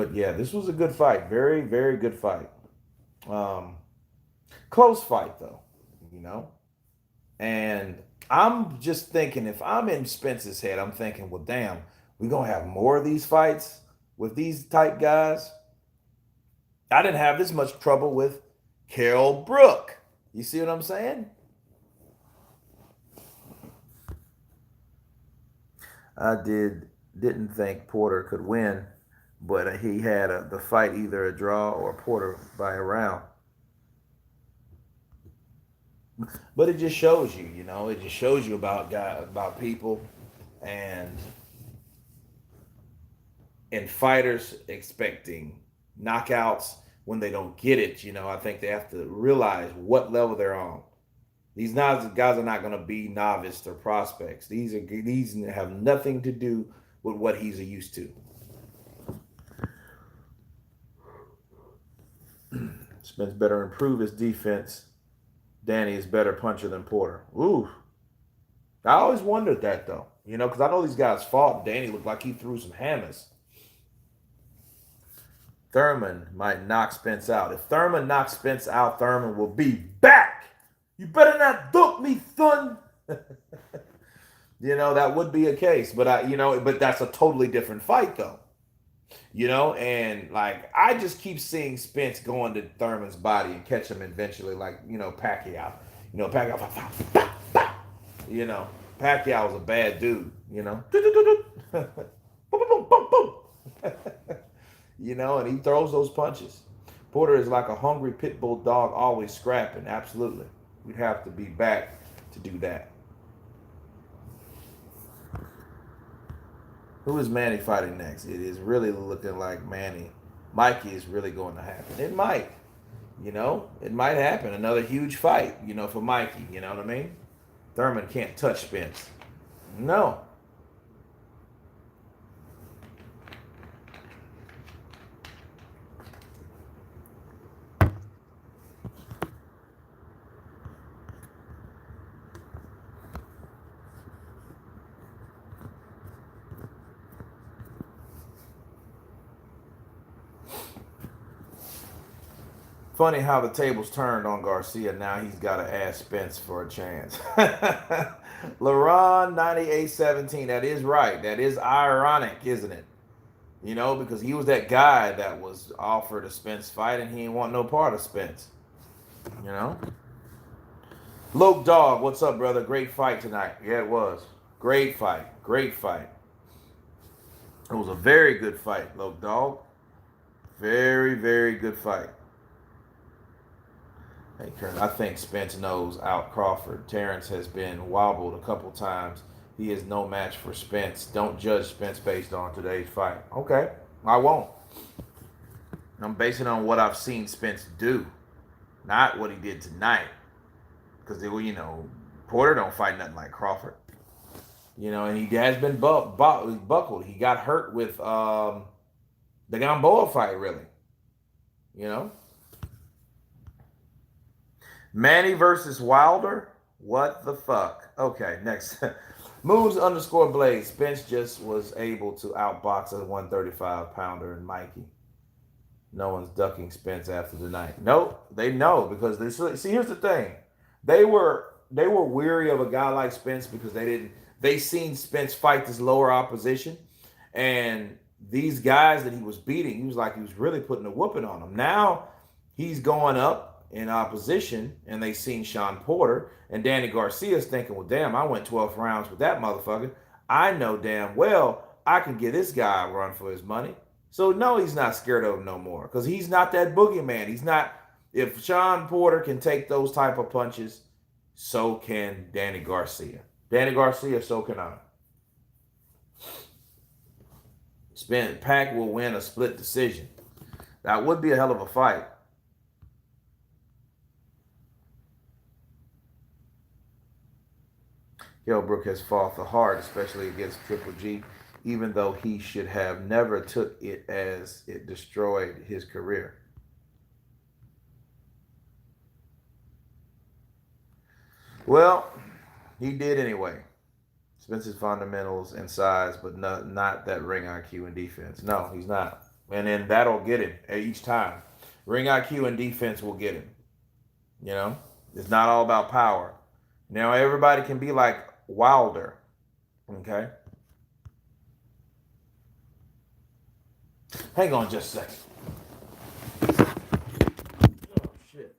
S1: But yeah, this was a good fight. Very, very good fight. Um, Close fight though, you know. And I'm just thinking, if I'm in Spence's head, I'm thinking, well, damn, we gonna have more of these fights with these type guys. I didn't have this much trouble with Carol Brook. You see what I'm saying? I didn't think Porter could win, but he had the fight either a draw or Porter by a round. But it just shows you, you know, it just shows you about people, and fighters expecting knockouts when they don't get it. You know, I think they have to realize what level they're on. These guys are not going to be novice or prospects. These have nothing to do with what he's used to. Spence better improve his defense. Danny is better puncher than Porter. Ooh, I always wondered that though. You know, because I know these guys fought. Danny looked like he threw some hammers. Thurman might knock Spence out. If Thurman knocks Spence out, Thurman will be back. You better not duck me, son. You know, that would be a case. But that's a totally different fight, though. You know, and like I just keep seeing Spence going to Thurman's body and catch him eventually, like, you know, Pacquiao. You know, Pacquiao. You know, Pacquiao was a bad dude, you know. Boom, boom, boom, boom. You know, and he throws those punches. Porter is like a hungry pit bull dog, always scrapping. Absolutely. We'd have to be back to do that. Who is Manny fighting next? It is really looking like Mikey is really going to happen. It might. You know, it might happen. Another huge fight, you know, for Mikey. You know what I mean? Thurman can't touch Spence. No. Funny how the tables turned on Garcia. Now he's got to ask Spence for a chance. LaRon 9817. That is right. That is ironic, isn't it? You know, because he was that guy that was offered a Spence fight and he didn't want no part of Spence. You know? Loke Dog, what's up, brother? Great fight tonight. Yeah, it was. Great fight. Great fight. It was a very good fight, Loke Dog. Very, very good fight. Hey, Kern, I think Spence knows out Crawford. Terrence has been wobbled a couple times. He is no match for Spence. Don't judge Spence based on today's fight. Okay, I won't. I'm basing it on what I've seen Spence do, not what he did tonight. Because, you know, Porter don't fight nothing like Crawford. You know, and he has been buckled. He got hurt with the Gamboa fight, really. You know? Manny versus Wilder? What the fuck? Okay, next. Moves _ Blaze. Spence just was able to outbox a 135-pounder in Mikey. No one's ducking Spence after tonight. Nope, they know because see. Here's the thing: they were weary of a guy like Spence because they seen Spence fight this lower opposition, and these guys that he was beating, he was really putting a whooping on them. Now he's going up in opposition, and they seen Shawn Porter, and Danny Garcia's thinking, well, damn, I went 12 rounds with that motherfucker. I know damn well I can give this guy a run for his money. So no, he's not scared of him no more because he's not that boogeyman. He's not. If Shawn Porter can take those type of punches, so can Danny Garcia. Danny Garcia, so can I. Pac will win a split decision. That would be a hell of a fight. Kell Brook has fought the hard, especially against Triple G, even though he should have never took it as it destroyed his career. Well, he did anyway. Spence's fundamentals and size, but not that ring IQ and defense. No, he's not. and then that'll get him each time. Ring IQ and defense will get him. You know, it's not all about power. Now everybody can be like Wilder. Okay, hang on just a second. Oh shit!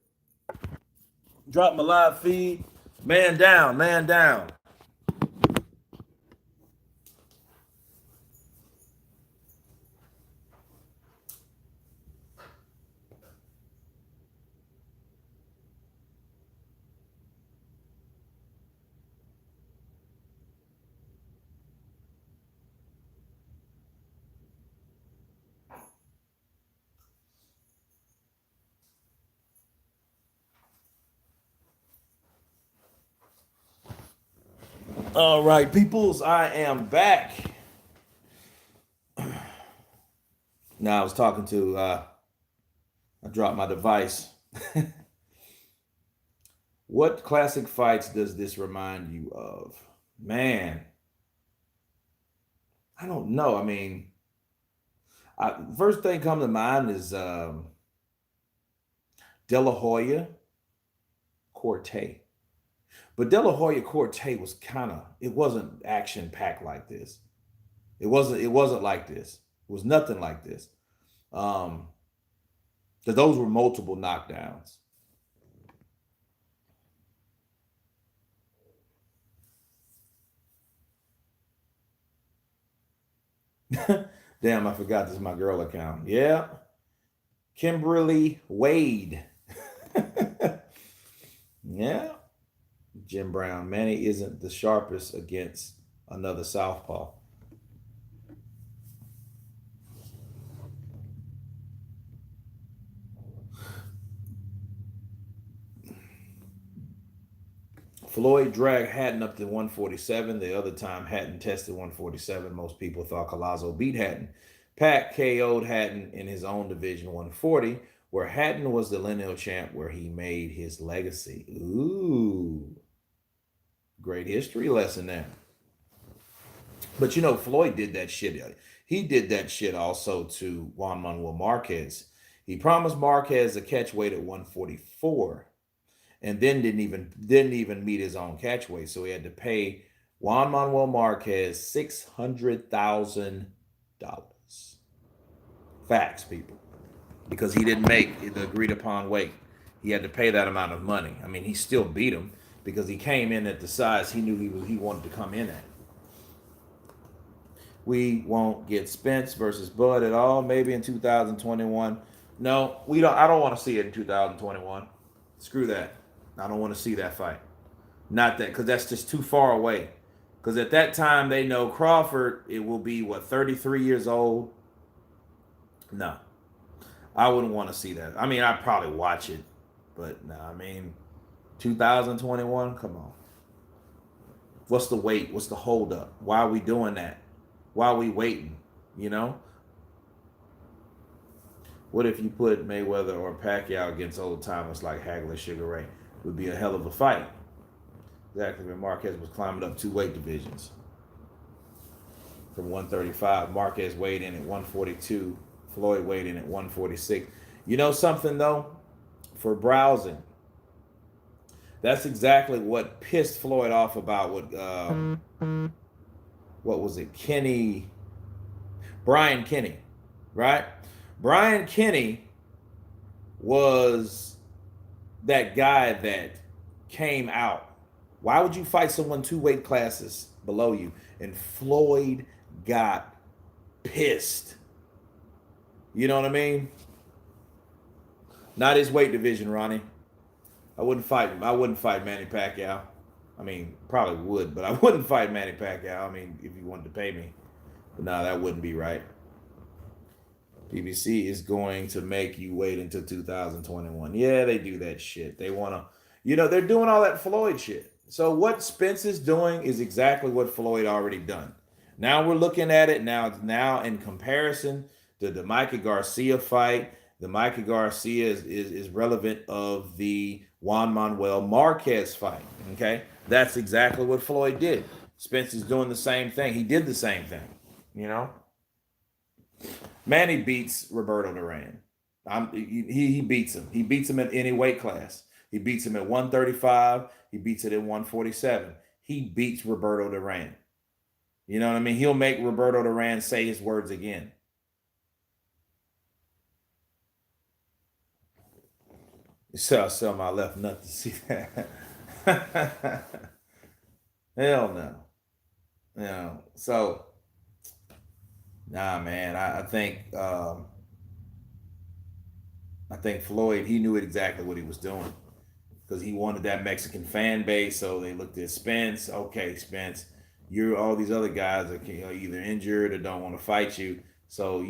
S1: Drop my live feed. Man down, man down. All right, peoples, I am back. Now I was talking to I dropped my device. What classic fights does this remind you of? Man, I don't know. I mean, first thing come to mind is De La Hoya Corte. But De La Hoya Corte was it wasn't action packed like this. It wasn't like this. It was nothing like this. Um, because those were multiple knockdowns. Damn, I forgot this is my girl account. Yeah. Kimberly Wade. Yeah. Jim Brown. Manny isn't the sharpest against another southpaw. Floyd dragged Hatton up to 147. The other time Hatton tested 147. Most people thought Collazo beat Hatton. Pac KO'd Hatton in his own division 140, where Hatton was the lineal champ, where he made his legacy. Ooh. Great history lesson there. But you know, Floyd did that shit. He did that shit also to Juan Manuel Marquez. He promised Marquez a catch weight at 144, and then didn't even meet his own catch weight. So he had to pay Juan Manuel Marquez $600,000. Facts, people, because he didn't make the agreed upon weight. He had to pay that amount of money. I mean, he still beat him because he came in at the size he knew he wanted to come in at. We won't get Spence versus Bud at all. Maybe in 2021. No, we don't. I don't want to see it in 2021. Screw that. I don't want to see that fight. Not that, because that's just too far away. Because at that time, they know Crawford, it will be, 33 years old? No. I wouldn't want to see that. I mean, I'd probably watch it. But, no, I mean, 2021? Come on. What's the wait? What's the holdup? Why are we doing that? Why are we waiting? You know? What if you put Mayweather or Pacquiao against old timers like Hagler, Sugar Ray? It would be a hell of a fight. Exactly when Marquez was climbing up 2 weight divisions. From 135, Marquez weighed in at 142. Floyd weighed in at 146. You know something, though? For browsing, that's exactly what pissed Floyd off about what was it? Brian Kenny, right? Brian Kenny was that guy that came out. Why would you fight someone 2 weight classes below you? And Floyd got pissed. You know what I mean? Not his weight division, Ronnie. I wouldn't fight him. I wouldn't fight Manny Pacquiao. I mean, probably would, but I wouldn't fight Manny Pacquiao. I mean, if you wanted to pay me. But no, that wouldn't be right. BBC is going to make you wait until 2021. Yeah, they do that shit. They want to, they're doing all that Floyd shit. So what Spence is doing is exactly what Floyd already done. Now we're looking at it now in comparison to the Mikey Garcia fight. The Mikey Garcia is relevant of the Juan Manuel Marquez fight. Okay, that's exactly what Floyd did. Spence is doing the same thing. He did the same thing. Manny beats Roberto Duran. He beats him. He beats him at any weight class. He beats him at 135. He beats it at 147. He beats Roberto Duran. You know what I mean? He'll make Roberto Duran say his words again. So I sell my left nut to see that. Hell no. You know, so nah, man. I think Floyd, he knew exactly what he was doing because he wanted that Mexican fan base. So they looked at Spence. Okay, Spence, you're all these other guys that are either injured or don't want to fight you. So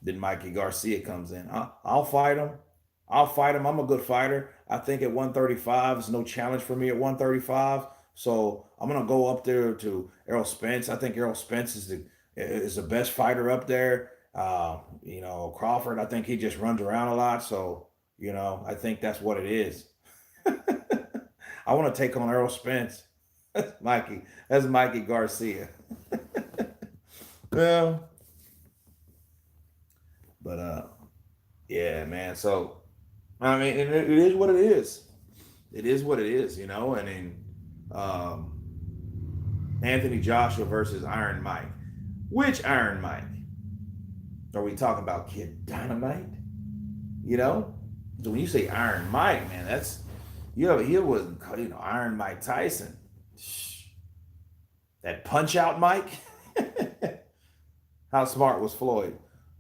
S1: then Mikey Garcia comes in. I'll fight him. I'll fight him. I'm a good fighter. I think at 135 is no challenge for me at 135. So I'm gonna go up there to Errol Spence. I think Errol Spence is the best fighter up there. Crawford. I think he just runs around a lot. So I think that's what it is. I want to take on Errol Spence. That's Mikey. That's Mikey Garcia. Well, but yeah, man. So I mean, it is what it is. It is what it is, I mean, Anthony Joshua versus Iron Mike. Which Iron Mike? Are we talking about Kid Dynamite? So when you say Iron Mike, man, that's he wasn't Iron Mike Tyson. That punch out Mike. How smart was Floyd?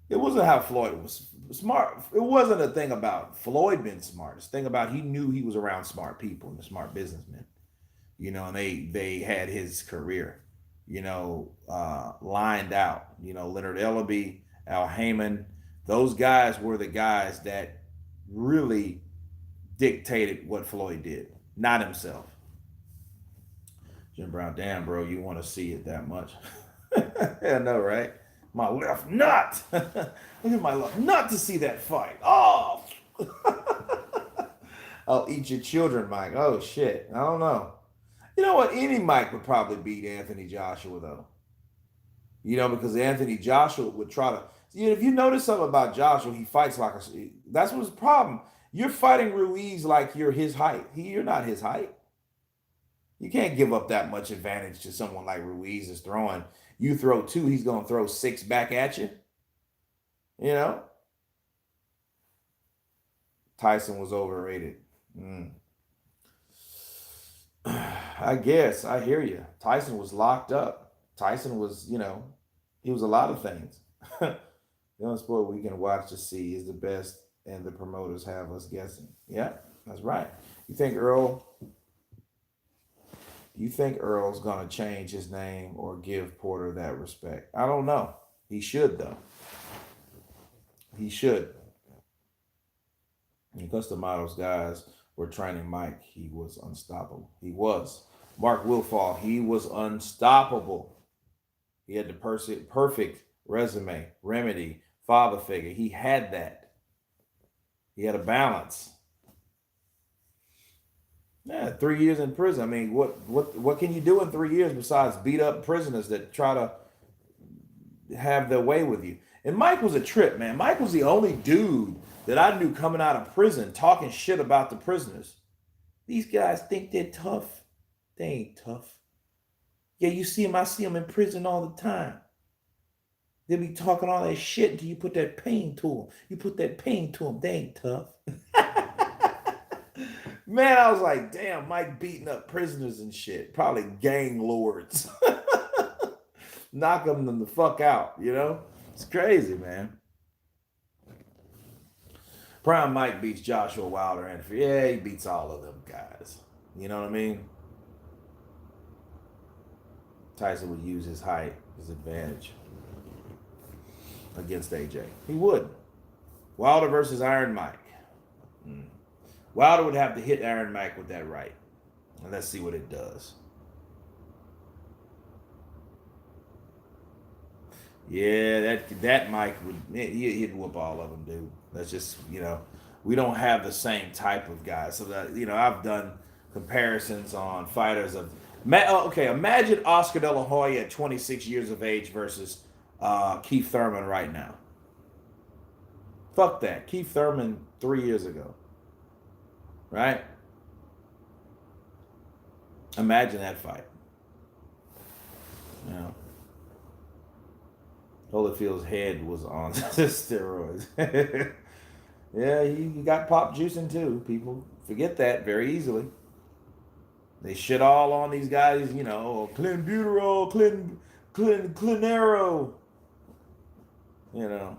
S1: It wasn't how Floyd was smart. It wasn't a thing about Floyd being smart. It's a thing about he knew he was around smart people and smart businessmen. And they had his career, lined out. Leonard Ellaby, Al Heyman, those guys were the guys that really dictated what Floyd did, not himself. Jim Brown, damn, bro, you want to see it that much? I know, right? My left nut. Look at my left nut to see that fight. Oh, I'll eat your children, Mike. Oh shit, I don't know. You know what? Any Mike would probably beat Anthony Joshua though. Because Anthony Joshua would try to. If you notice something about Joshua, he fights like a. That's what's the problem. You're fighting Ruiz like you're his height. You're not his height. You can't give up that much advantage to someone like Ruiz is throwing. You throw 2, he's going to throw 6 back at you. Tyson was overrated. I guess. I hear you. Tyson was locked up. Tyson was, he was a lot of things. The only sport we can watch to see is the best, and the promoters have us guessing. Yeah, that's right. You think Earl's going to change his name or give Porter that respect? I don't know. He should, though. He should. Because the models guys were training Mike, he was unstoppable. He was. Mark Wilfall, he was unstoppable. He had the perfect resume, remedy, father figure. He had that. He had a balance. Yeah, 3 years in prison. I mean, what can you do in 3 years besides beat up prisoners that try to have their way with you? And Mike was a trip, man. Mike was the only dude that I knew coming out of prison talking shit about the prisoners. These guys think they're tough. They ain't tough. Yeah, I see them in prison all the time. They be talking all that shit until you put that pain to them. You put that pain to them. They ain't tough. Man, I was like, damn, Mike beating up prisoners and shit. Probably gang lords. Knocking them the fuck out, It's crazy, man. Prime Mike beats Joshua Wilder. And yeah, he beats all of them guys. You know what I mean? Tyson would use his height, his advantage against AJ. He would. Wilder versus Iron Mike. Wilder would have to hit Iron Mike with that right. And let's see what it does. Yeah, that Mike he'd whoop all of them, dude. That's just, we don't have the same type of guys. So that, I've done comparisons on fighters of, okay, imagine Oscar De La Hoya at 26 years of age versus Keith Thurman right now. Fuck that. Keith Thurman 3 years ago. Right? Imagine that fight. You know, Holyfield's head was on steroids. Yeah, he got pop juicing too. People forget that very easily. They shit all on these guys, you know, Clenbuterol, Clinero, you know,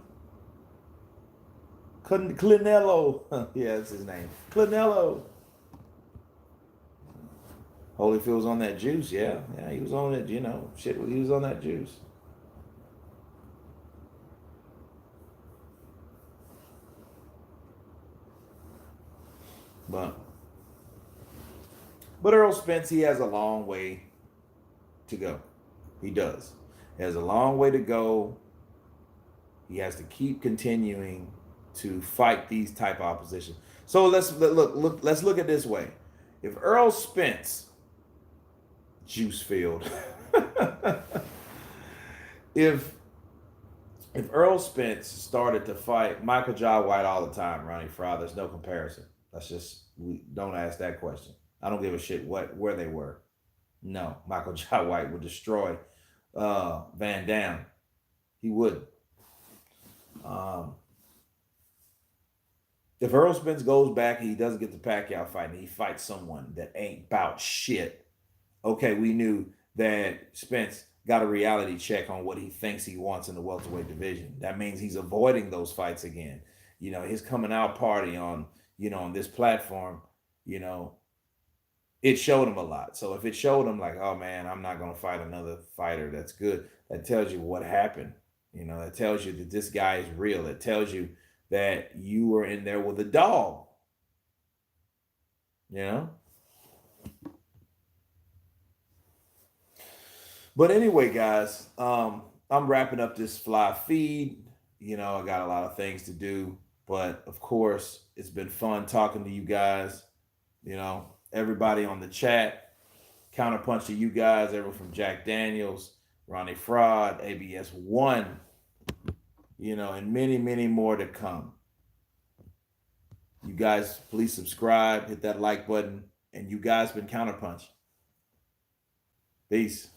S1: Clinello. Yeah, that's his name. Clinello. Holyfield was on that juice, yeah. Yeah, he was on it, you know, shit, he was on that juice. But Errol Spence, he has a long way to go. He does. He has a long way to go. He has to keep continuing to fight these type of opposition. So let's look at it this way. If Errol Spence, juice field, if Errol Spence started to fight Michael Jai White all the time, Ronnie Frye, there's no comparison. We don't ask that question. I don't give a shit where they were. No, Michael Jai White would destroy Van Dam. He would. Um, if Errol Spence goes back and he doesn't get the Pacquiao fight and he fights someone that ain't about shit, okay, we knew that Spence got a reality check on what he thinks he wants in the welterweight division. That means he's avoiding those fights again. You know, his coming out party on, you know, on this platform, you know, it showed him a lot. So if it showed him like, oh man, I'm not going to fight another fighter that's good, that tells you what happened. You know, that tells you that this guy is real. It tells you that you were in there with a dog. You know? But anyway, guys, I'm wrapping up this fly feed. You know, I got a lot of things to do. But of course, it's been fun talking to you guys. You know, everybody on the chat, counterpunch to you guys, everyone from Jack Daniels, Ronnie Fraud, ABS1, you know, and many, many more to come. You guys, please subscribe, hit that like button, and you guys been Counterpunch. Peace.